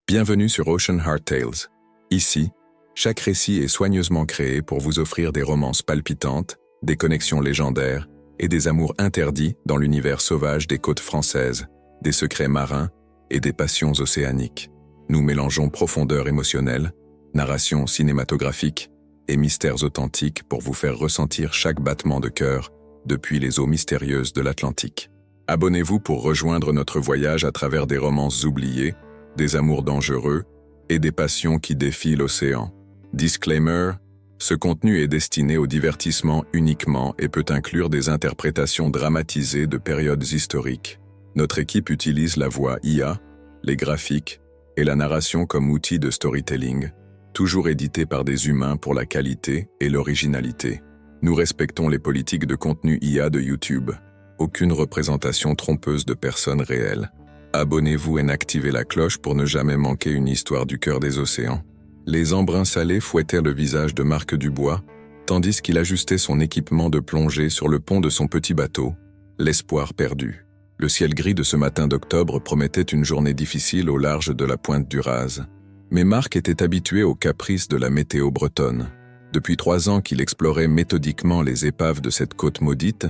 Bienvenue sur Ocean Heart Tales. Ici, chaque récit est soigneusement créé pour vous offrir des romances palpitantes, des connexions légendaires et des amours interdits dans l'univers sauvage des côtes françaises, des secrets marins et des passions océaniques. Nous mélangeons profondeur émotionnelle, narration cinématographique et mystères authentiques pour vous faire ressentir chaque battement de cœur depuis les eaux mystérieuses de l'Atlantique. Abonnez-vous pour rejoindre notre voyage à travers des romances oubliées, des amours dangereux et des passions qui défient l'océan. Disclaimer, ce contenu est destiné au divertissement uniquement et peut inclure des interprétations dramatisées de périodes historiques. Notre équipe utilise la voix IA, les graphiques et la narration comme outil de storytelling, toujours édité par des humains pour la qualité et l'originalité. Nous respectons les politiques de contenu IA de YouTube. Aucune représentation trompeuse de personnes réelles. Abonnez-vous et activez la cloche pour ne jamais manquer une histoire du cœur des océans. Les embruns salés fouettèrent le visage de Marc Dubois, tandis qu'il ajustait son équipement de plongée sur le pont de son petit bateau, l'espoir perdu. Le ciel gris de ce matin d'octobre promettait une journée difficile au large de la pointe du Raz. Mais Marc était habitué aux caprices de la météo bretonne. Depuis 3 ans qu'il explorait méthodiquement les épaves de cette côte maudite,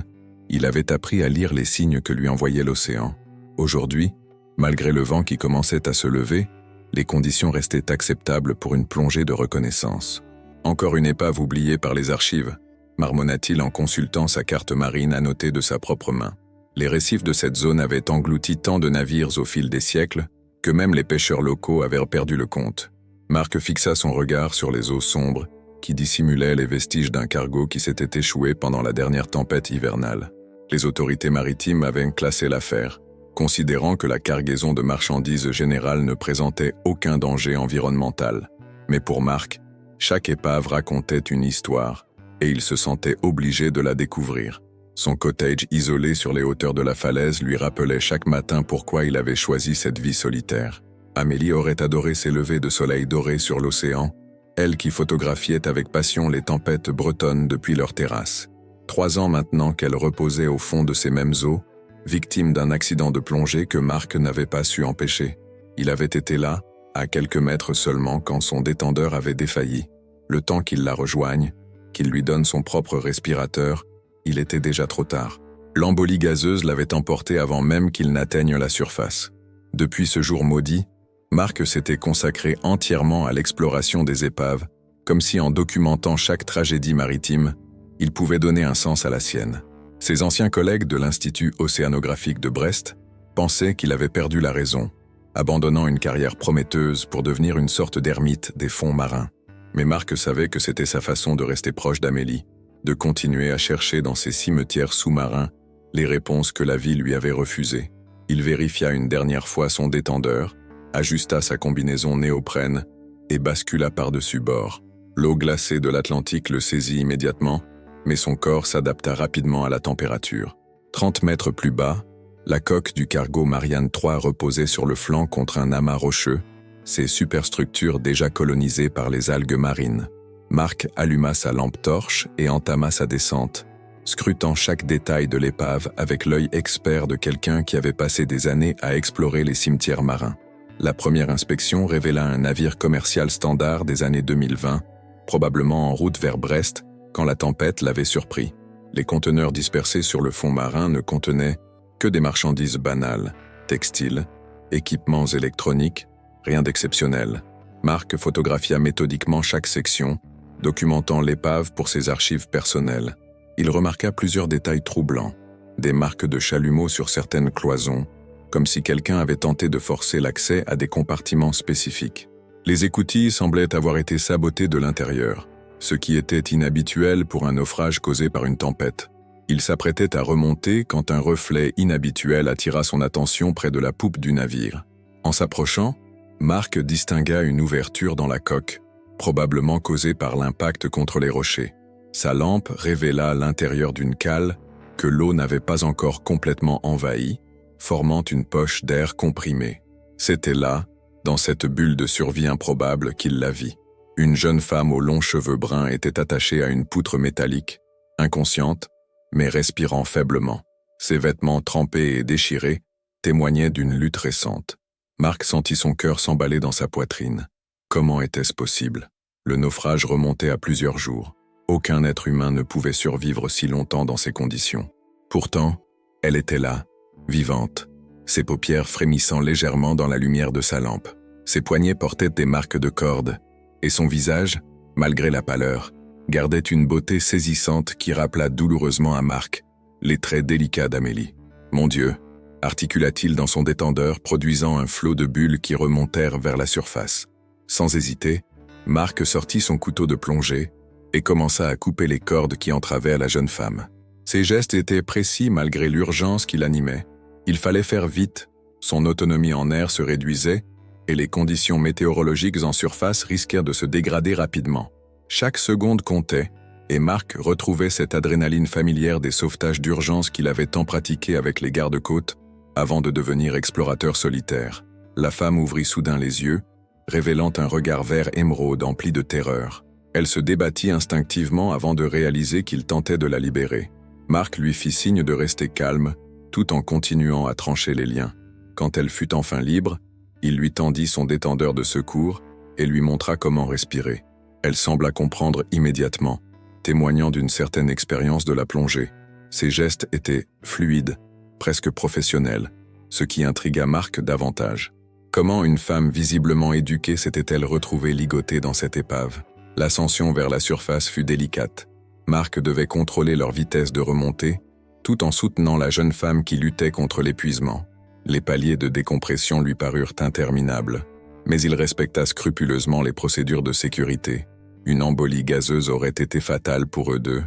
il avait appris à lire les signes que lui envoyait l'océan. Aujourd'hui, malgré le vent qui commençait à se lever, les conditions restaient acceptables pour une plongée de reconnaissance. Encore une épave oubliée par les archives, marmonna-t-il en consultant sa carte marine annotée de sa propre main. Les récifs de cette zone avaient englouti tant de navires au fil des siècles que même les pêcheurs locaux avaient perdu le compte. Marc fixa son regard sur les eaux sombres qui dissimulaient les vestiges d'un cargo qui s'était échoué pendant la dernière tempête hivernale. Les autorités maritimes avaient classé l'affaire, considérant que la cargaison de marchandises générale ne présentait aucun danger environnemental. Mais pour Marc, chaque épave racontait une histoire, et il se sentait obligé de la découvrir. Son cottage isolé sur les hauteurs de la falaise lui rappelait chaque matin pourquoi il avait choisi cette vie solitaire. Amélie aurait adoré ces levées de soleil doré sur l'océan, elle qui photographiait avec passion les tempêtes bretonnes depuis leur terrasse. 3 ans maintenant qu'elle reposait au fond de ces mêmes eaux, victime d'un accident de plongée que Marc n'avait pas su empêcher. Il avait été là, à quelques mètres seulement, quand son détendeur avait défailli. Le temps qu'il la rejoigne, qu'il lui donne son propre respirateur, il était déjà trop tard. L'embolie gazeuse l'avait emporté avant même qu'il n'atteigne la surface. Depuis ce jour maudit, Marc s'était consacré entièrement à l'exploration des épaves, comme si en documentant chaque tragédie maritime, il pouvait donner un sens à la sienne. Ses anciens collègues de l'Institut océanographique de Brest pensaient qu'il avait perdu la raison, abandonnant une carrière prometteuse pour devenir une sorte d'ermite des fonds marins. Mais Marc savait que c'était sa façon de rester proche d'Amélie, de continuer à chercher dans ces cimetières sous-marins les réponses que la vie lui avait refusées. Il vérifia une dernière fois son détendeur, ajusta sa combinaison néoprène et bascula par-dessus bord. L'eau glacée de l'Atlantique le saisit immédiatement, mais son corps s'adapta rapidement à la température. 30 mètres plus bas, la coque du cargo Marianne III reposait sur le flanc contre un amas rocheux, ses superstructures déjà colonisées par les algues marines. Marc alluma sa lampe torche et entama sa descente, scrutant chaque détail de l'épave avec l'œil expert de quelqu'un qui avait passé des années à explorer les cimetières marins. La première inspection révéla un navire commercial standard des années 2020, probablement en route vers Brest, quand la tempête l'avait surpris. Les conteneurs dispersés sur le fond marin ne contenaient que des marchandises banales, textiles, équipements électroniques, rien d'exceptionnel. Marc photographia méthodiquement chaque section, documentant l'épave pour ses archives personnelles. Il remarqua plusieurs détails troublants, des marques de chalumeau sur certaines cloisons, comme si quelqu'un avait tenté de forcer l'accès à des compartiments spécifiques. Les écoutilles semblaient avoir été sabotées de l'intérieur, ce qui était inhabituel pour un naufrage causé par une tempête. Il s'apprêtait à remonter quand un reflet inhabituel attira son attention près de la poupe du navire. En s'approchant, Marc distingua une ouverture dans la coque, probablement causée par l'impact contre les rochers. Sa lampe révéla l'intérieur d'une cale que l'eau n'avait pas encore complètement envahie, formant une poche d'air comprimé. C'était là, dans cette bulle de survie improbable, qu'il la vit. Une jeune femme aux longs cheveux bruns était attachée à une poutre métallique, inconsciente, mais respirant faiblement. Ses vêtements trempés et déchirés témoignaient d'une lutte récente. Marc sentit son cœur s'emballer dans sa poitrine. Comment était-ce possible? Le naufrage remontait à plusieurs jours. Aucun être humain ne pouvait survivre si longtemps dans ces conditions. Pourtant, elle était là, vivante, ses paupières frémissant légèrement dans la lumière de sa lampe. Ses poignets portaient des marques de cordes, et son visage, malgré la pâleur, gardait une beauté saisissante qui rappela douloureusement à Marc les traits délicats d'Amélie. « Mon Dieu !» articula-t-il dans son détendeur, produisant un flot de bulles qui remontèrent vers la surface. Sans hésiter, Marc sortit son couteau de plongée et commença à couper les cordes qui entravaient à la jeune femme. Ses gestes étaient précis malgré l'urgence qui l'animait. Il fallait faire vite, son autonomie en air se réduisait et les conditions météorologiques en surface risquèrent de se dégrader rapidement. Chaque seconde comptait, et Marc retrouvait cette adrénaline familière des sauvetages d'urgence qu'il avait tant pratiqué avec les gardes-côtes avant de devenir explorateur solitaire. La femme ouvrit soudain les yeux, révélant un regard vert émeraude empli de terreur. Elle se débattit instinctivement avant de réaliser qu'il tentait de la libérer. Marc lui fit signe de rester calme, tout en continuant à trancher les liens. Quand elle fut enfin libre, il lui tendit son détendeur de secours et lui montra comment respirer. Elle sembla comprendre immédiatement, témoignant d'une certaine expérience de la plongée. Ses gestes étaient fluides, presque professionnels, ce qui intrigua Marc davantage. Comment une femme visiblement éduquée s'était-elle retrouvée ligotée dans cette épave? L'ascension vers la surface fut délicate. Marc devait contrôler leur vitesse de remontée, tout en soutenant la jeune femme qui luttait contre l'épuisement. Les paliers de décompression lui parurent interminables, mais il respecta scrupuleusement les procédures de sécurité. Une embolie gazeuse aurait été fatale pour eux deux,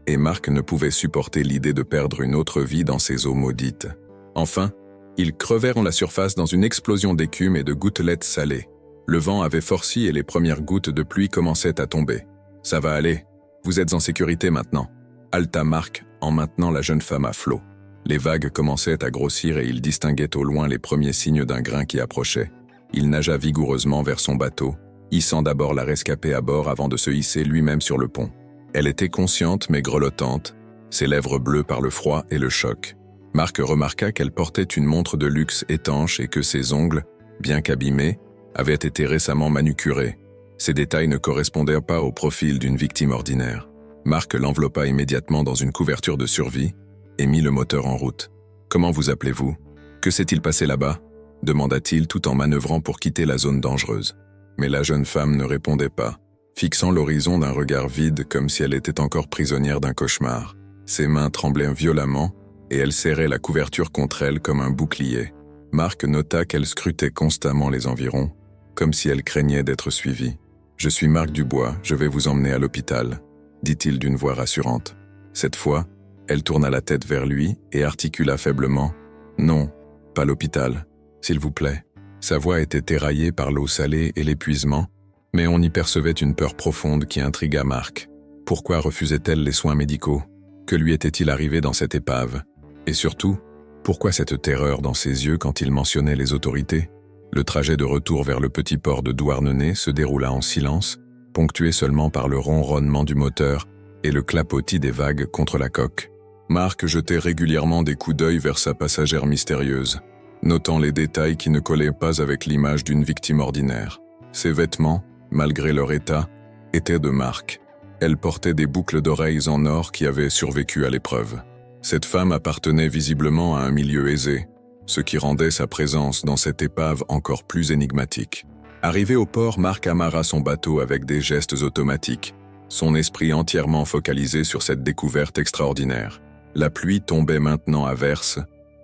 et Marc ne pouvait supporter l'idée de perdre une autre vie dans ces eaux maudites. Enfin, ils crevèrent la surface dans une explosion d'écume et de gouttelettes salées. Le vent avait forci et les premières gouttes de pluie commençaient à tomber. « Ça va aller, vous êtes en sécurité maintenant », halta Marc en maintenant la jeune femme à flot. Les vagues commençaient à grossir et il distinguait au loin les premiers signes d'un grain qui approchait. Il nagea vigoureusement vers son bateau, hissant d'abord la rescapée à bord avant de se hisser lui-même sur le pont. Elle était consciente mais grelottante, ses lèvres bleues par le froid et le choc. Marc remarqua qu'elle portait une montre de luxe étanche et que ses ongles, bien qu'abîmés, avaient été récemment manucurés. Ces détails ne correspondaient pas au profil d'une victime ordinaire. Marc l'enveloppa immédiatement dans une couverture de survie et mit le moteur en route. « Comment vous appelez-vous? Que s'est-il passé là-bas » demanda-t-il tout en manœuvrant pour quitter la zone dangereuse. Mais la jeune femme ne répondait pas, fixant l'horizon d'un regard vide comme si elle était encore prisonnière d'un cauchemar. Ses mains tremblaient violemment et elle serrait la couverture contre elle comme un bouclier. Marc nota qu'elle scrutait constamment les environs, comme si elle craignait d'être suivie. « Je suis Marc Dubois, je vais vous emmener à l'hôpital », dit-il d'une voix rassurante. Cette fois, elle tourna la tête vers lui et articula faiblement « Non, pas l'hôpital, s'il vous plaît ». Sa voix était éraillée par l'eau salée et l'épuisement, mais on y percevait une peur profonde qui intrigua Marc. Pourquoi refusait-elle les soins médicaux? Que lui était-il arrivé dans cette épave? Et surtout, pourquoi cette terreur dans ses yeux quand il mentionnait les autorités? Le trajet de retour vers le petit port de Douarnenez se déroula en silence, ponctué seulement par le ronronnement du moteur et le clapotis des vagues contre la coque. Marc jetait régulièrement des coups d'œil vers sa passagère mystérieuse, notant les détails qui ne collaient pas avec l'image d'une victime ordinaire. Ses vêtements, malgré leur état, étaient de Marc. Elle portait des boucles d'oreilles en or qui avaient survécu à l'épreuve. Cette femme appartenait visiblement à un milieu aisé, ce qui rendait sa présence dans cette épave encore plus énigmatique. Arrivé au port, Marc amarra son bateau avec des gestes automatiques, son esprit entièrement focalisé sur cette découverte extraordinaire. La pluie tombait maintenant à verse,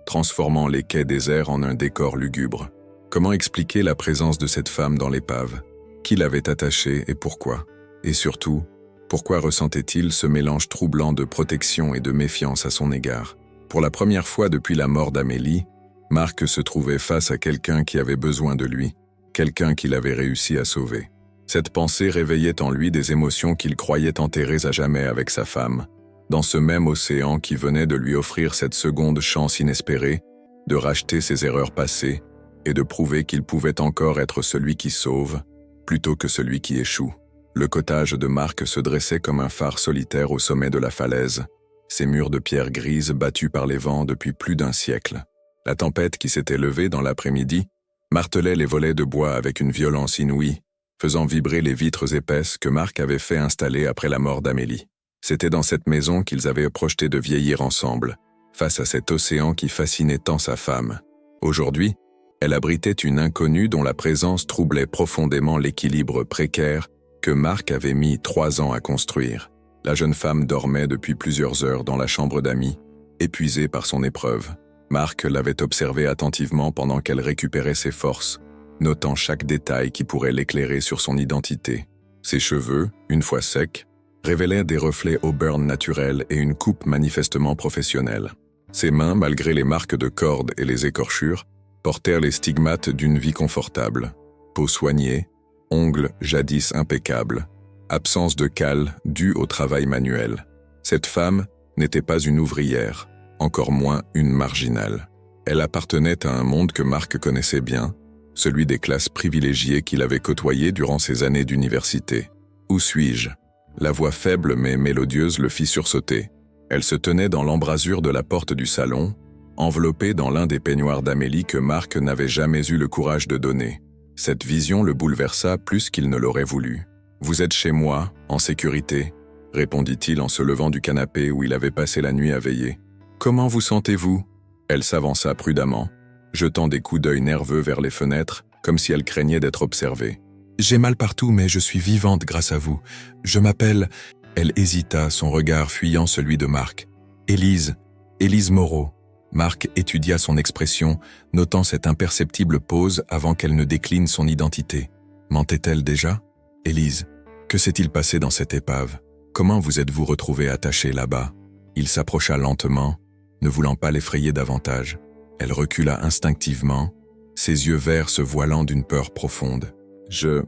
transformant les quais déserts en un décor lugubre. Comment expliquer la présence de cette femme dans l'épave? Qui l'avait attachée et pourquoi? Et surtout, pourquoi ressentait-il ce mélange troublant de protection et de méfiance à son égard? Pour la première fois depuis la mort d'Amélie, Marc se trouvait face à quelqu'un qui avait besoin de lui, quelqu'un qu'il avait réussi à sauver. Cette pensée réveillait en lui des émotions qu'il croyait enterrées à jamais avec sa femme, dans ce même océan qui venait de lui offrir cette seconde chance inespérée, de racheter ses erreurs passées et de prouver qu'il pouvait encore être celui qui sauve, plutôt que celui qui échoue. Le cottage de Marc se dressait comme un phare solitaire au sommet de la falaise, ses murs de pierre grise battus par les vents depuis plus d'un siècle. La tempête qui s'était levée dans l'après-midi martelait les volets de bois avec une violence inouïe, faisant vibrer les vitres épaisses que Marc avait fait installer après la mort d'Amélie. C'était dans cette maison qu'ils avaient projeté de vieillir ensemble, face à cet océan qui fascinait tant sa femme. Aujourd'hui, elle abritait une inconnue dont la présence troublait profondément l'équilibre précaire que Marc avait mis 3 ans à construire. La jeune femme dormait depuis plusieurs heures dans la chambre d'amis, épuisée par son épreuve. Marc l'avait observée attentivement pendant qu'elle récupérait ses forces, notant chaque détail qui pourrait l'éclairer sur son identité. Ses cheveux, une fois secs, révélaient des reflets auburn naturels et une coupe manifestement professionnelle. Ses mains, malgré les marques de cordes et les écorchures, portèrent les stigmates d'une vie confortable. Peau soignée, ongles jadis impeccables, absence de cale due au travail manuel. Cette femme n'était pas une ouvrière, encore moins une marginale. Elle appartenait à un monde que Marc connaissait bien, celui des classes privilégiées qu'il avait côtoyées durant ses années d'université. Où suis-je ? La voix faible mais mélodieuse le fit sursauter. Elle se tenait dans l'embrasure de la porte du salon, enveloppée dans l'un des peignoirs d'Amélie que Marc n'avait jamais eu le courage de donner. Cette vision le bouleversa plus qu'il ne l'aurait voulu. « Vous êtes chez moi, en sécurité », répondit-il en se levant du canapé où il avait passé la nuit à veiller. « Comment vous sentez-vous » Elle s'avança prudemment, jetant des coups d'œil nerveux vers les fenêtres, comme si elle craignait d'être observée. « J'ai mal partout, mais je suis vivante grâce à vous. Je m'appelle… » Elle hésita, son regard fuyant celui de Marc. « Élise Moreau. » Marc étudia son expression, notant cette imperceptible pause avant qu'elle ne décline son identité. Mentait-elle déjà ? « Élise, que s'est-il passé dans cette épave ? Comment vous êtes-vous retrouvée attachée là-bas ?» Il s'approcha lentement, ne voulant pas l'effrayer davantage. Elle recula instinctivement, ses yeux verts se voilant d'une peur profonde. Je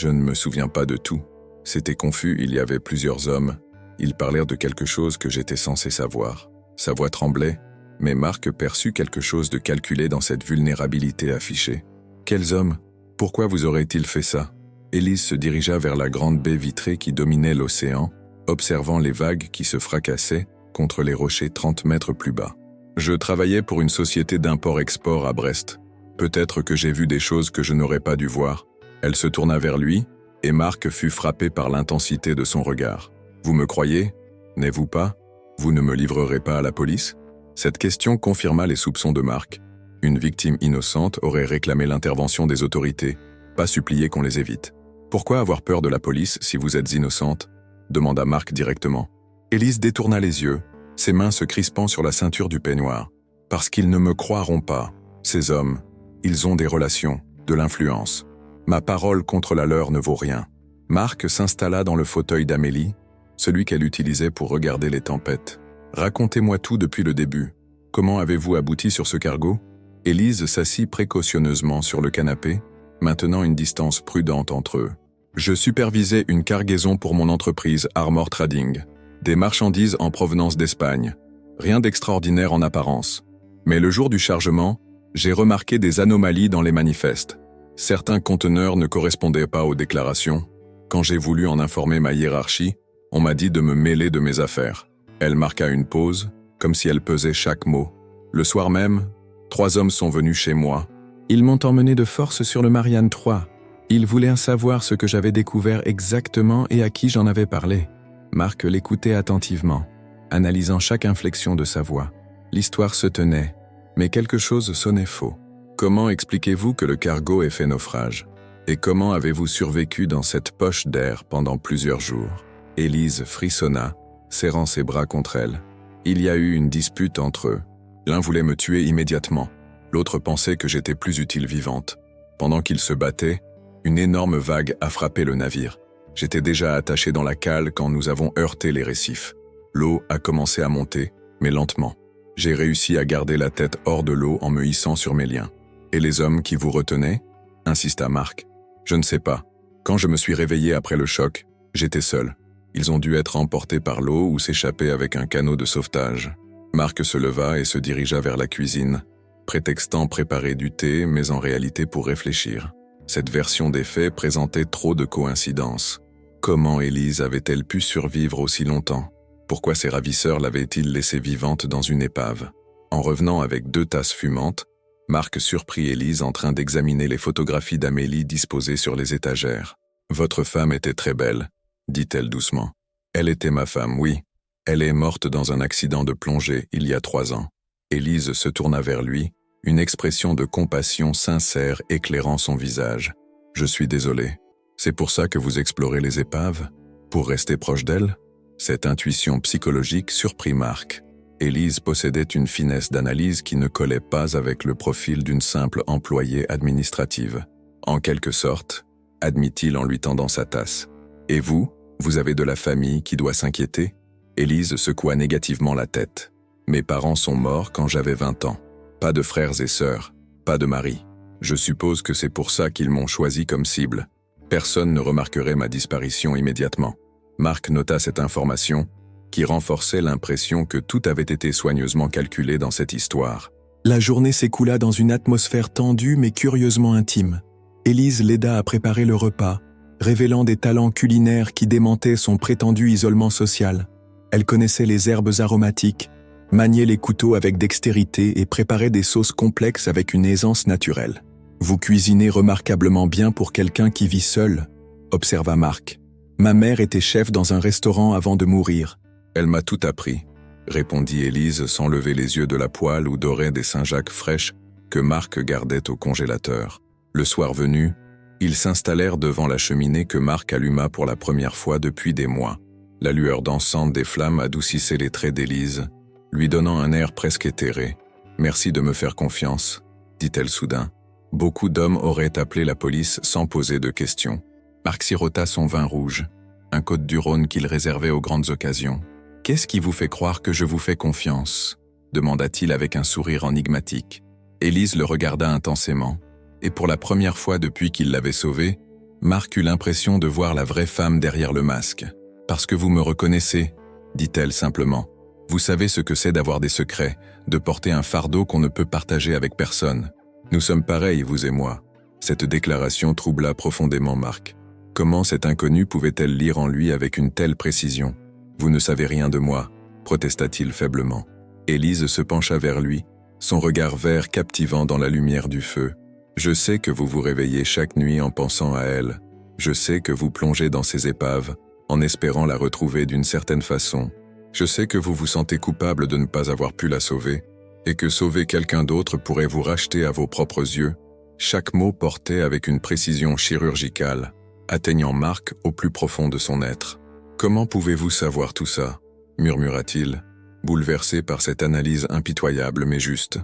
ne me souviens pas de tout. C'était confus, il y avait plusieurs hommes. Ils parlèrent de quelque chose que j'étais censé savoir. Sa voix tremblait, mais Marc perçut quelque chose de calculé dans cette vulnérabilité affichée. Quels hommes ? Pourquoi vous auraient-ils fait ça ? Élise se dirigea vers la grande baie vitrée qui dominait l'océan, observant les vagues qui se fracassaient contre les rochers 30 mètres plus bas. Je travaillais pour une société d'import-export à Brest. Peut-être que j'ai vu des choses que je n'aurais pas dû voir. Elle se tourna vers lui, et Marc fut frappé par l'intensité de son regard. Vous me croyez ? N'êtes-vous pas ? Vous ne me livrerez pas à la police ? Cette question confirma les soupçons de Marc. Une victime innocente aurait réclamé l'intervention des autorités, pas supplié qu'on les évite. Pourquoi avoir peur de la police si vous êtes innocente ? Demanda Marc directement. Élise détourna les yeux, ses mains se crispant sur la ceinture du peignoir. Parce qu'ils ne me croiront pas, ces hommes. Ils ont des relations, de l'influence. Ma parole contre la leur ne vaut rien. Marc s'installa dans le fauteuil d'Amélie, celui qu'elle utilisait pour regarder les tempêtes. Racontez-moi tout depuis le début. Comment avez-vous abouti sur ce cargo ? Élise s'assit précautionneusement sur le canapé, maintenant une distance prudente entre eux. Je supervisais une cargaison pour mon entreprise Armor Trading. Des marchandises en provenance d'Espagne. Rien d'extraordinaire en apparence. Mais le jour du chargement, j'ai remarqué des anomalies dans les manifestes. Certains conteneurs ne correspondaient pas aux déclarations. Quand j'ai voulu en informer ma hiérarchie, on m'a dit de me mêler de mes affaires. Elle marqua une pause, comme si elle pesait chaque mot. Le soir même, 3 hommes sont venus chez moi. Ils m'ont emmené de force sur le Marianne 3. Ils voulaient savoir ce que j'avais découvert exactement et à qui j'en avais parlé. Marc l'écoutait attentivement, analysant chaque inflexion de sa voix. L'histoire se tenait, mais quelque chose sonnait faux. Comment expliquez-vous que le cargo ait fait naufrage ? Et comment avez-vous survécu dans cette poche d'air pendant plusieurs jours ? Élise frissonna, serrant ses bras contre elle. Il y a eu une dispute entre eux. L'un voulait me tuer immédiatement, l'autre pensait que j'étais plus utile vivante. Pendant qu'ils se battaient, une énorme vague a frappé le navire. J'étais déjà attaché dans la cale quand nous avons heurté les récifs. L'eau a commencé à monter, mais lentement. J'ai réussi à garder la tête hors de l'eau en me hissant sur mes liens. Et les hommes qui vous retenaient ? Insista Marc. Je ne sais pas. Quand je me suis réveillé après le choc, j'étais seul. Ils ont dû être emportés par l'eau ou s'échapper avec un canot de sauvetage. Marc se leva et se dirigea vers la cuisine, prétextant préparer du thé, mais en réalité pour réfléchir. Cette version des faits présentait trop de coïncidences. Comment Élise avait-elle pu survivre aussi longtemps ? Pourquoi ses ravisseurs l'avaient-ils laissée vivante dans une épave ? En revenant avec 2 tasses fumantes, Marc surprit Élise en train d'examiner les photographies d'Amélie disposées sur les étagères. « Votre femme était très belle, dit-elle doucement. Elle était ma femme, oui. Elle est morte dans un accident de plongée il y a 3 ans. Élise se tourna vers lui, une expression de compassion sincère éclairant son visage. « Je suis désolé. C'est pour ça que vous explorez les épaves? Pour rester proche d'elle ?» Cette intuition psychologique surprit Marc. Élise possédait une finesse d'analyse qui ne collait pas avec le profil d'une simple employée administrative. « En quelque sorte, admit-il en lui tendant sa tasse. « Et vous, vous avez de la famille qui doit s'inquiéter ?» Élise secoua négativement la tête. « Mes parents sont morts quand j'avais 20 ans. Pas de frères et sœurs, pas de mari. Je suppose que c'est pour ça qu'ils m'ont choisi comme cible. Personne ne remarquerait ma disparition immédiatement. » Marc nota cette information, qui renforçait l'impression que tout avait été soigneusement calculé dans cette histoire. La journée s'écoula dans une atmosphère tendue mais curieusement intime. Élise l'aida à préparer le repas, révélant des talents culinaires qui démentaient son prétendu isolement social. Elle connaissait les herbes aromatiques, maniait les couteaux avec dextérité et préparait des sauces complexes avec une aisance naturelle. « Vous cuisinez remarquablement bien pour quelqu'un qui vit seul », observa Marc. « Ma mère était chef dans un restaurant avant de mourir. » « Elle m'a tout appris, » répondit Élise sans lever les yeux de la poêle où doraient des Saint-Jacques fraîches que Marc gardait au congélateur. Le soir venu, ils s'installèrent devant la cheminée que Marc alluma pour la première fois depuis des mois. La lueur dansante des flammes adoucissait les traits d'Élise, lui donnant un air presque éthéré. « Merci de me faire confiance, » dit-elle soudain. Beaucoup d'hommes auraient appelé la police sans poser de questions. Marc sirota son vin rouge, un Côte-du-Rhône qu'il réservait aux grandes occasions. « Qu'est-ce qui vous fait croire que je vous fais confiance ?» demanda-t-il avec un sourire enigmatique. Élise le regarda intensément, et pour la première fois depuis qu'il l'avait sauvée, Marc eut l'impression de voir la vraie femme derrière le masque. « Parce que vous me reconnaissez, » dit-elle simplement. « Vous savez ce que c'est d'avoir des secrets, de porter un fardeau qu'on ne peut partager avec personne. Nous sommes pareils, vous et moi. » Cette déclaration troubla profondément Marc. Comment cette inconnue pouvait-elle lire en lui avec une telle précision ? « Vous ne savez rien de moi, » protesta-t-il faiblement. Élise se pencha vers lui, son regard vert captivant dans la lumière du feu. « Je sais que vous vous réveillez chaque nuit en pensant à elle. Je sais que vous plongez dans ces épaves, en espérant la retrouver d'une certaine façon. Je sais que vous vous sentez coupable de ne pas avoir pu la sauver, et que sauver quelqu'un d'autre pourrait vous racheter à vos propres yeux. » Chaque mot portait avec une précision chirurgicale, atteignant Marc au plus profond de son être. « Comment pouvez-vous savoir tout ça ?» murmura-t-il, bouleversé par cette analyse impitoyable mais juste.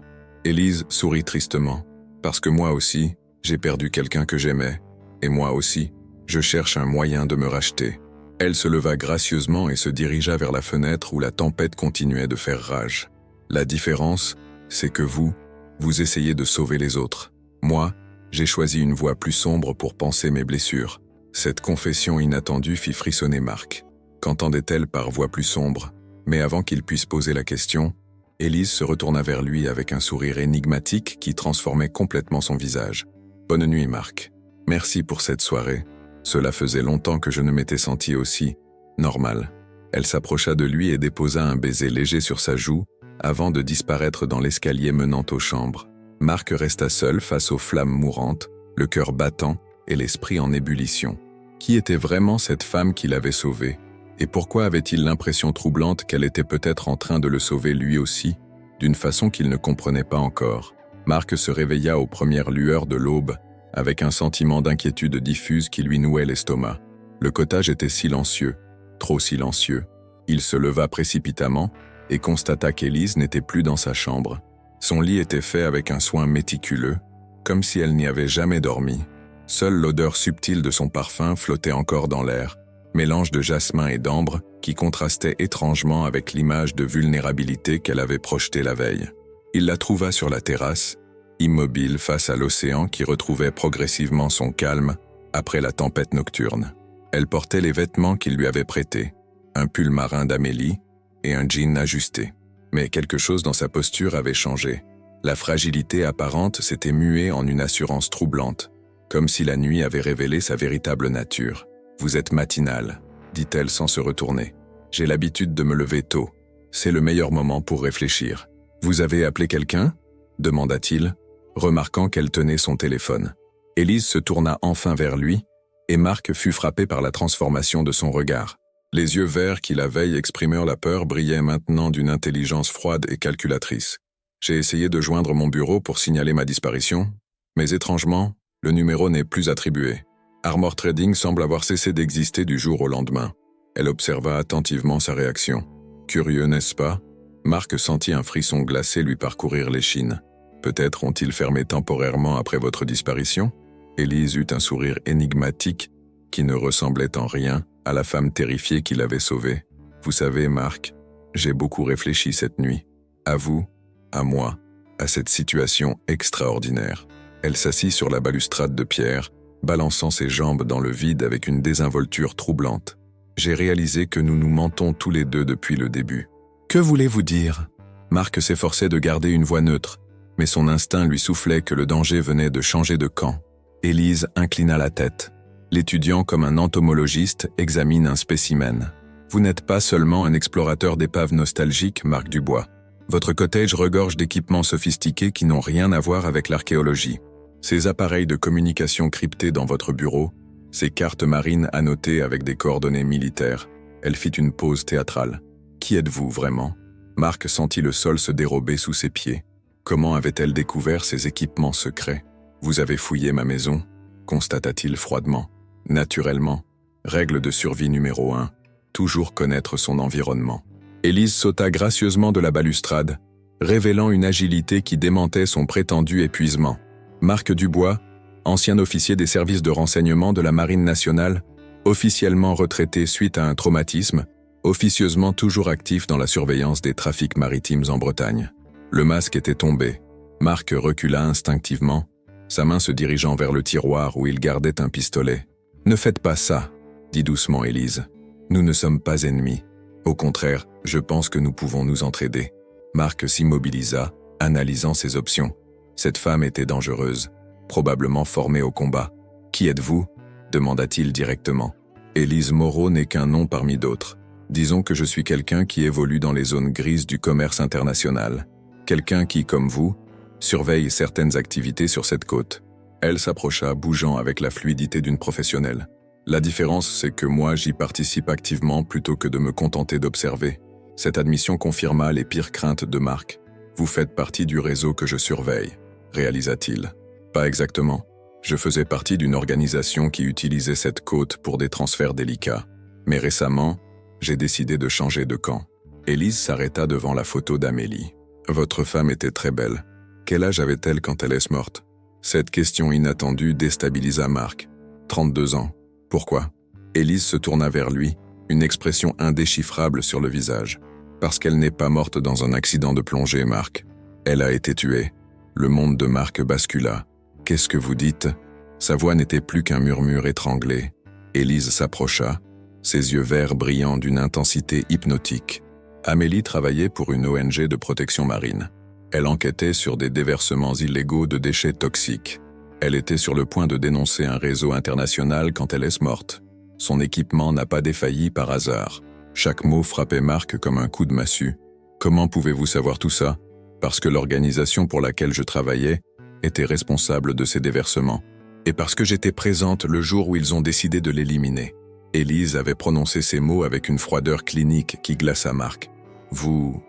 Élise sourit tristement. « Parce que moi aussi, j'ai perdu quelqu'un que j'aimais, et moi aussi, je cherche un moyen de me racheter. » Elle se leva gracieusement et se dirigea vers la fenêtre où la tempête continuait de faire rage. « La différence, c'est que vous essayez de sauver les autres. Moi, j'ai choisi une voie plus sombre pour panser mes blessures. » Cette confession inattendue fit frissonner Marc. Qu'entendait-elle par voie plus sombre? Mais avant qu'il puisse poser la question, Élise se retourna vers lui avec un sourire énigmatique qui transformait complètement son visage. « Bonne nuit, Marc. Merci pour cette soirée. Cela faisait longtemps que je ne m'étais senti aussi normal. » Elle s'approcha de lui et déposa un baiser léger sur sa joue avant de disparaître dans l'escalier menant aux chambres. Marc resta seul face aux flammes mourantes, le cœur battant et l'esprit en ébullition. Qui était vraiment cette femme qu'il avait sauvée? Et pourquoi avait-il l'impression troublante qu'elle était peut-être en train de le sauver lui aussi, d'une façon qu'il ne comprenait pas encore? Marc se réveilla aux premières lueurs de l'aube, avec un sentiment d'inquiétude diffuse qui lui nouait l'estomac. Le cottage était silencieux, trop silencieux. Il se leva précipitamment et constata qu'Élise n'était plus dans sa chambre. Son lit était fait avec un soin méticuleux, comme si elle n'y avait jamais dormi. Seule l'odeur subtile de son parfum flottait encore dans l'air, mélange de jasmin et d'ambre qui contrastait étrangement avec l'image de vulnérabilité qu'elle avait projetée la veille. Il la trouva sur la terrasse, immobile face à l'océan qui retrouvait progressivement son calme après la tempête nocturne. Elle portait les vêtements qu'il lui avait prêtés, un pull marin d'Amélie et un jean ajusté. Mais quelque chose dans sa posture avait changé. La fragilité apparente s'était muée en une assurance troublante, comme si la nuit avait révélé sa véritable nature. « Vous êtes matinale, » dit-elle sans se retourner. « J'ai l'habitude de me lever tôt. C'est le meilleur moment pour réfléchir. »« Vous avez appelé quelqu'un » demanda-t-il. remarquant qu'elle tenait son téléphone. Élise se tourna enfin vers lui, et Marc fut frappé par la transformation de son regard. Les yeux verts qui la veille exprimèrent la peur brillaient maintenant d'une intelligence froide et calculatrice. J'ai essayé de joindre mon bureau pour signaler ma disparition, mais étrangement, le numéro n'est plus attribué. Armor Trading semble avoir cessé d'exister du jour au lendemain. Elle observa attentivement sa réaction. Curieux, n'est-ce pas? Marc sentit un frisson glacé lui parcourir l'échine. Peut-être ont-ils fermé temporairement après votre disparition? Élise eut un sourire énigmatique qui ne ressemblait en rien à la femme terrifiée qui l'avait sauvée. Vous savez, Marc, j'ai beaucoup réfléchi cette nuit. À vous, à moi, à cette situation extraordinaire. Elle s'assit sur la balustrade de pierre, balançant ses jambes dans le vide avec une désinvolture troublante. J'ai réalisé que nous nous mentons tous les deux depuis le début. Que voulez-vous dire? Marc s'efforçait de garder une voix neutre, mais son instinct lui soufflait que le danger venait de changer de camp. Élise inclina la tête. L'étudiant, comme un entomologiste, examine un spécimen. Vous n'êtes pas seulement un explorateur d'épaves nostalgiques, Marc Dubois. Votre cottage regorge d'équipements sophistiqués qui n'ont rien à voir avec l'archéologie. Ces appareils de communication cryptés dans votre bureau, ces cartes marines annotées avec des coordonnées militaires. Elle fit une pause théâtrale. Qui êtes-vous vraiment? Marc sentit le sol se dérober sous ses pieds. Comment avait-elle découvert ces équipements secrets? Vous avez fouillé ma maison, constata-t-il froidement. Naturellement, règle de survie numéro 1, toujours connaître son environnement. Élise sauta gracieusement de la balustrade, révélant une agilité qui démentait son prétendu épuisement. Marc Dubois, ancien officier des services de renseignement de la Marine nationale, officiellement retraité suite à un traumatisme, officieusement toujours actif dans la surveillance des trafics maritimes en Bretagne. Le masque était tombé. Marc recula instinctivement, sa main se dirigeant vers le tiroir où il gardait un pistolet. « Ne faites pas ça », dit doucement Élise. « Nous ne sommes pas ennemis. Au contraire, je pense que nous pouvons nous entraider. » Marc s'immobilisa, analysant ses options. Cette femme était dangereuse, probablement formée au combat. « Qui êtes-vous » demanda-t-il directement. « Élise Moreau n'est qu'un nom parmi d'autres. Disons que je suis quelqu'un qui évolue dans les zones grises du commerce international. Quelqu'un qui, comme vous, surveille certaines activités sur cette côte. » Elle s'approcha, bougeant avec la fluidité d'une professionnelle. « La différence, c'est que moi, j'y participe activement plutôt que de me contenter d'observer. » Cette admission confirma les pires craintes de Marc. « Vous faites partie du réseau que je surveille, » réalisa-t-il. « Pas exactement. Je faisais partie d'une organisation qui utilisait cette côte pour des transferts délicats. Mais récemment, j'ai décidé de changer de camp. » Élise s'arrêta devant la photo d'Amélie. « Votre femme était très belle. Quel âge avait-elle quand elle est morte ?» Cette question inattendue déstabilisa Marc. 32 ans. Pourquoi? Élise se tourna vers lui, une expression indéchiffrable sur le visage. Parce qu'elle n'est pas morte dans un accident de plongée, Marc. Elle a été tuée. Le monde de Marc bascula. Qu'est-ce que vous dites? Sa voix n'était plus qu'un murmure étranglé. Élise s'approcha, ses yeux verts brillant d'une intensité hypnotique. Amélie travaillait pour une ONG de protection marine. Elle enquêtait sur des déversements illégaux de déchets toxiques. Elle était sur le point de dénoncer un réseau international quand elle est morte. Son équipement n'a pas défailli par hasard. Chaque mot frappait Marc comme un coup de massue. Comment pouvez-vous savoir tout ça? Parce que l'organisation pour laquelle je travaillais était responsable de ces déversements. Et parce que j'étais présente le jour où ils ont décidé de l'éliminer. Élise avait prononcé ces mots avec une froideur clinique qui glaça Marc. Vous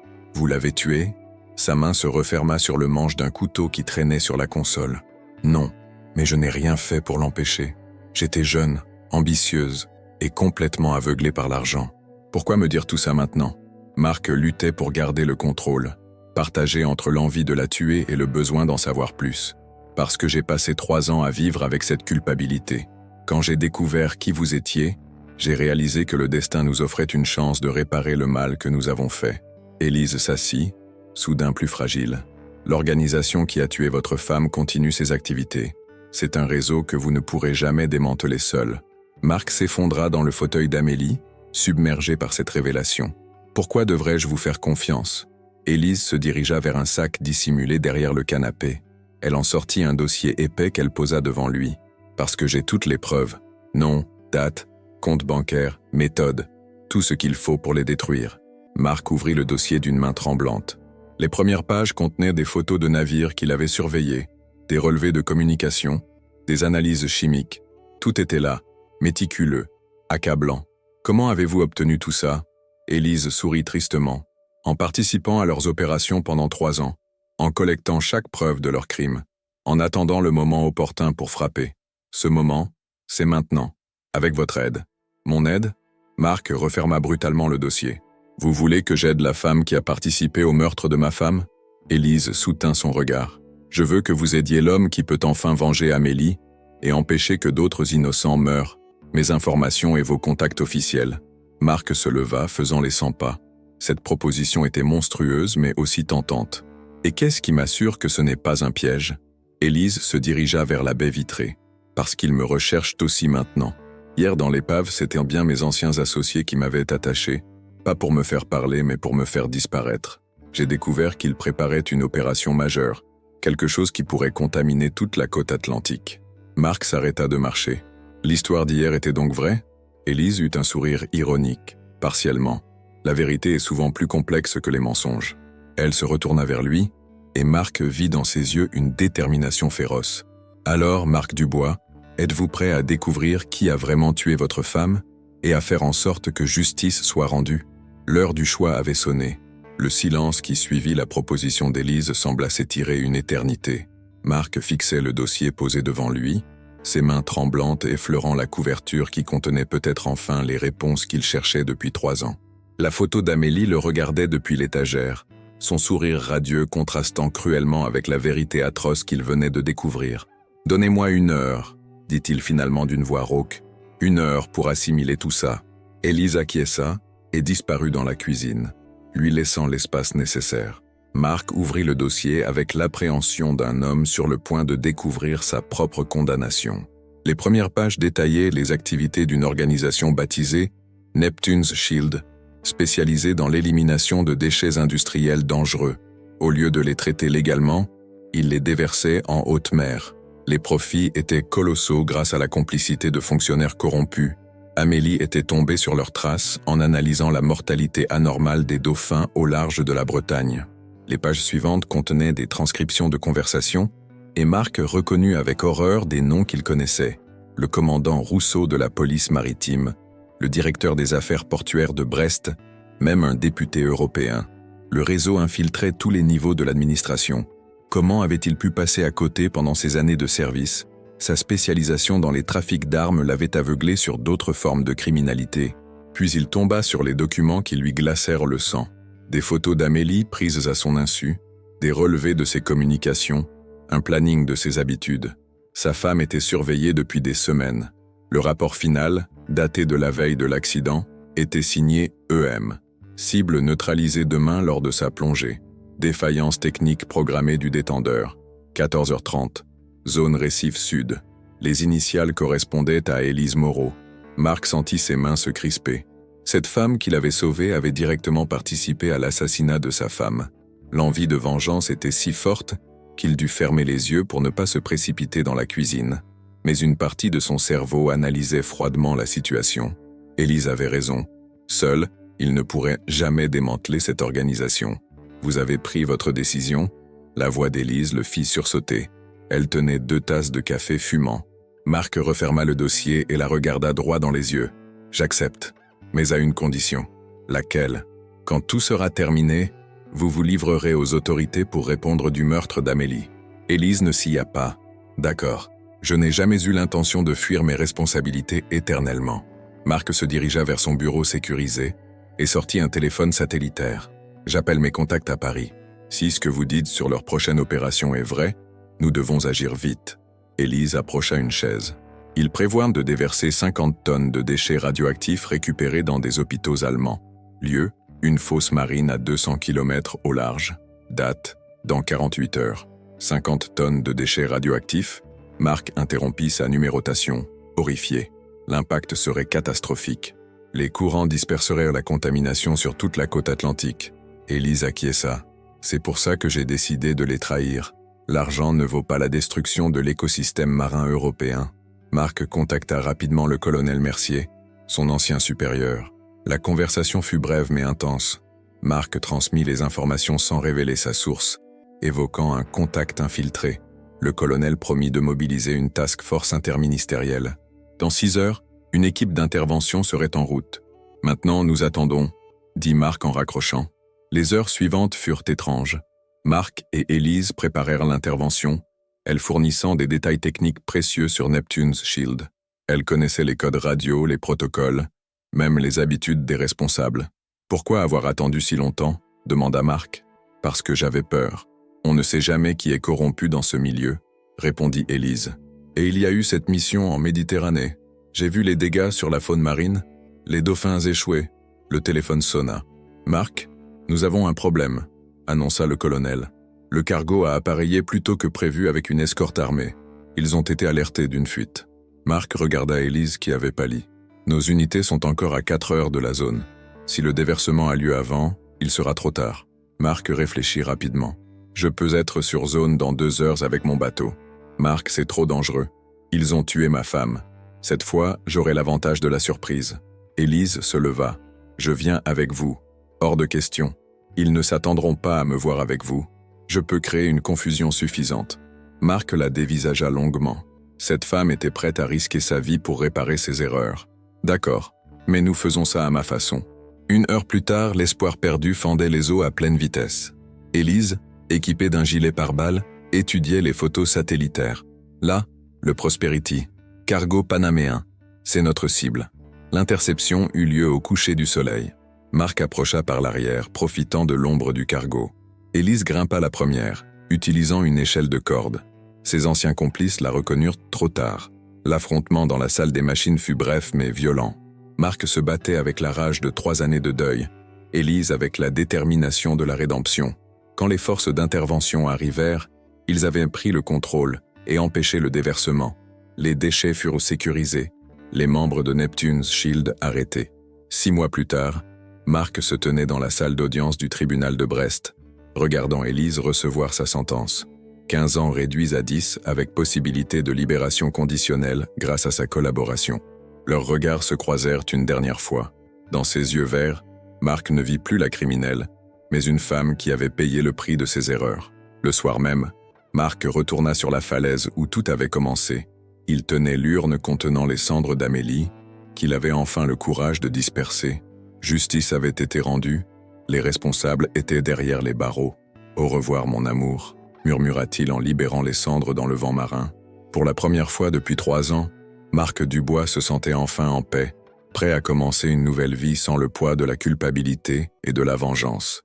l'avez tué? Sa main se referma sur le manche d'un couteau qui traînait sur la console. Non, mais je n'ai rien fait pour l'empêcher. J'étais jeune, ambitieuse et complètement aveuglée par l'argent. Pourquoi me dire tout ça maintenant? Marc luttait pour garder le contrôle, partagé entre l'envie de la tuer et le besoin d'en savoir plus. Parce que j'ai passé 3 ans à vivre avec cette culpabilité. Quand j'ai découvert qui vous étiez, j'ai réalisé que le destin nous offrait une chance de réparer le mal que nous avons fait. Élise s'assit, soudain plus fragile. L'organisation qui a tué votre femme continue ses activités. C'est un réseau que vous ne pourrez jamais démanteler seul. Marc s'effondra dans le fauteuil d'Amélie, submergé par cette révélation. Pourquoi devrais-je vous faire confiance? Élise se dirigea vers un sac dissimulé derrière le canapé. Elle en sortit un dossier épais qu'elle posa devant lui. Parce que j'ai toutes les preuves. Nom, date, compte bancaire, méthode. Tout ce qu'il faut pour les détruire. Marc ouvrit le dossier d'une main tremblante. Les premières pages contenaient des photos de navires qu'il avait surveillés, des relevés de communication, des analyses chimiques. Tout était là, méticuleux, accablant. Comment avez-vous obtenu tout ça? Élise sourit tristement. En participant à leurs opérations pendant 3 ans, en collectant chaque preuve de leur crime, en attendant le moment opportun pour frapper. Ce moment, c'est maintenant, avec votre aide. Mon aide? Marc referma brutalement le dossier. Vous voulez que j'aide la femme qui a participé au meurtre de ma femme? Élise soutint son regard. Je veux que vous aidiez l'homme qui peut enfin venger Amélie et empêcher que d'autres innocents meurent. Mes informations et vos contacts officiels. Marc se leva, faisant les 100 pas. Cette proposition était monstrueuse, mais aussi tentante. Et qu'est-ce qui m'assure que ce n'est pas un piège? Élise se dirigea vers la baie vitrée. Parce qu'ils me recherchent aussi maintenant. Hier dans l'épave, c'étaient bien mes anciens associés qui m'avaient attaché, pas pour me faire parler, mais pour me faire disparaître. J'ai découvert qu'ils préparaient une opération majeure, quelque chose qui pourrait contaminer toute la côte atlantique. Marc s'arrêta de marcher. L'histoire d'hier était donc vraie? Élise eut un sourire ironique, partiellement. La vérité est souvent plus complexe que les mensonges. Elle se retourna vers lui, et Marc vit dans ses yeux une détermination féroce. Alors, Marc Dubois, êtes-vous prêt à découvrir qui a vraiment tué votre femme et à faire en sorte que justice soit rendue? L'heure du choix avait sonné. Le silence qui suivit la proposition d'Élise sembla s'étirer une éternité. Marc fixait le dossier posé devant lui, ses mains tremblantes effleurant la couverture qui contenait peut-être enfin les réponses qu'il cherchait depuis 3 ans. La photo d'Amélie le regardait depuis l'étagère, son sourire radieux contrastant cruellement avec la vérité atroce qu'il venait de découvrir. « Donnez-moi 1 heure », dit-il finalement d'une voix rauque. 1 heure pour assimiler tout ça. Élise acquiesça et disparut dans la cuisine, lui laissant l'espace nécessaire. Marc ouvrit le dossier avec l'appréhension d'un homme sur le point de découvrir sa propre condamnation. Les premières pages détaillaient les activités d'une organisation baptisée Neptune's Shield, spécialisée dans l'élimination de déchets industriels dangereux. Au lieu de les traiter légalement, il les déversait en haute mer. Les profits étaient colossaux grâce à la complicité de fonctionnaires corrompus. Amélie était tombée sur leurs traces en analysant la mortalité anormale des dauphins au large de la Bretagne. Les pages suivantes contenaient des transcriptions de conversations, et Marc reconnut avec horreur des noms qu'il connaissait. Le commandant Rousseau de la police maritime, le directeur des affaires portuaires de Brest, même un député européen. Le réseau infiltrait tous les niveaux de l'administration. Comment avait-il pu passer à côté pendant ses années de service? Sa spécialisation dans les trafics d'armes l'avait aveuglé sur d'autres formes de criminalité. Puis il tomba sur les documents qui lui glacèrent le sang. Des photos d'Amélie prises à son insu, des relevés de ses communications, un planning de ses habitudes. Sa femme était surveillée depuis des semaines. Le rapport final, daté de la veille de l'accident, était signé EM. Cible neutralisée demain lors de sa plongée. Défaillance technique programmée du détendeur. 14h30. Zone Récif Sud. Les initiales correspondaient à Élise Moreau. Marc sentit ses mains se crisper. Cette femme qu'il avait sauvée avait directement participé à l'assassinat de sa femme. L'envie de vengeance était si forte qu'il dut fermer les yeux pour ne pas se précipiter dans la cuisine. Mais une partie de son cerveau analysait froidement la situation. Élise avait raison. Seul, il ne pourrait jamais démanteler cette organisation. Vous avez pris votre décision? La voix d'Élise le fit sursauter. Elle tenait 2 tasses de café fumant. Marc referma le dossier et la regarda droit dans les yeux. J'accepte, mais à une condition. Laquelle? Quand tout sera terminé, vous vous livrerez aux autorités pour répondre du meurtre d'Amélie. Élise ne s'y pas. D'accord. Je n'ai jamais eu l'intention de fuir mes responsabilités éternellement. Marc se dirigea vers son bureau sécurisé et sortit un téléphone satellitaire. J'appelle mes contacts à Paris. Si ce que vous dites sur leur prochaine opération est vrai, nous devons agir vite. Élise approcha une chaise. Ils prévoient de déverser 50 tonnes de déchets radioactifs récupérés dans des hôpitaux allemands. Lieu, une fosse marine à 200 km au large. Date, dans 48 heures. 50 tonnes de déchets radioactifs? Marc interrompit sa numérotation, horrifié. L'impact serait catastrophique. Les courants disperseraient la contamination sur toute la côte atlantique. Élise acquiesça. C'est pour ça que j'ai décidé de les trahir. L'argent ne vaut pas la destruction de l'écosystème marin européen. Marc contacta rapidement le colonel Mercier, son ancien supérieur. La conversation fut brève mais intense. Marc transmit les informations sans révéler sa source, évoquant un contact infiltré, le colonel promit de mobiliser une task force interministérielle. Dans 6 heures, une équipe d'intervention serait en route. Maintenant, nous attendons, dit Mark en raccrochant. Les heures suivantes furent étranges. Mark et Elise préparèrent l'intervention, elle fournissant des détails techniques précieux sur Neptune's Shield. Elle connaissait les codes radio, les protocoles, même les habitudes des responsables. « Pourquoi avoir attendu si longtemps ?» demanda Mark. « Parce que j'avais peur. On ne sait jamais qui est corrompu dans ce milieu, » répondit Elise. « Et il y a eu cette mission en Méditerranée. J'ai vu les dégâts sur la faune marine, les dauphins échoués. » Le téléphone sonna. « Mark, nous avons un problème, » annonça le colonel. Le cargo a appareillé plus tôt que prévu avec une escorte armée. Ils ont été alertés d'une fuite. Mark regarda Elise qui avait pâli. « Nos unités sont encore à 4 heures de la zone. Si le déversement a lieu avant, il sera trop tard. » Mark réfléchit rapidement. « Je peux être sur zone dans 2 heures avec mon bateau. Mark, c'est trop dangereux. Ils ont tué ma femme. Cette fois, j'aurai l'avantage de la surprise. » Elise se leva. « Je viens avec vous. Hors de question. Ils ne s'attendront pas à me voir avec vous. Je peux créer une confusion suffisante. » Mark la dévisagea longuement. Cette femme était prête à risquer sa vie pour réparer ses erreurs. « D'accord, mais nous faisons ça à ma façon. » 1 heure plus tard, l'espoir perdu fendait les eaux à pleine vitesse. Elise, équipée d'un gilet pare-balles, étudiait les photos satellitaires. Là, le Prosperity, cargo panaméen. C'est notre cible. L'interception eut lieu au coucher du soleil. Mark approcha par l'arrière, profitant de l'ombre du cargo. Elise grimpa la première, utilisant une échelle de corde. Ses anciens complices la reconnurent trop tard. L'affrontement dans la salle des machines fut bref mais violent. Mark se battait avec la rage de 3 années de deuil, Elise avec la détermination de la rédemption. Quand les forces d'intervention arrivèrent, ils avaient pris le contrôle et empêché le déversement. Les déchets furent sécurisés, les membres de Neptune's Shield arrêtés. 6 mois plus tard, Mark se tenait dans la salle d'audience du tribunal de Brest, regardant Elise recevoir sa sentence. 15 ans réduits à 10 avec possibilité de libération conditionnelle grâce à sa collaboration. Leurs regards se croisèrent une dernière fois. Dans ses yeux verts, Mark ne vit plus la criminelle, mais une femme qui avait payé le prix de ses erreurs. Le soir même, Mark retourna sur la falaise où tout avait commencé. Il tenait l'urne contenant les cendres d'Amélie, qu'il avait enfin le courage de disperser. Justice avait été rendue, les responsables étaient derrière les barreaux. « Au revoir, mon amour », murmura-t-il en libérant les cendres dans le vent marin. Pour la première fois depuis 3 ans, Mark Dubois se sentait enfin en paix, prêt à commencer une nouvelle vie sans le poids de la culpabilité et de la vengeance.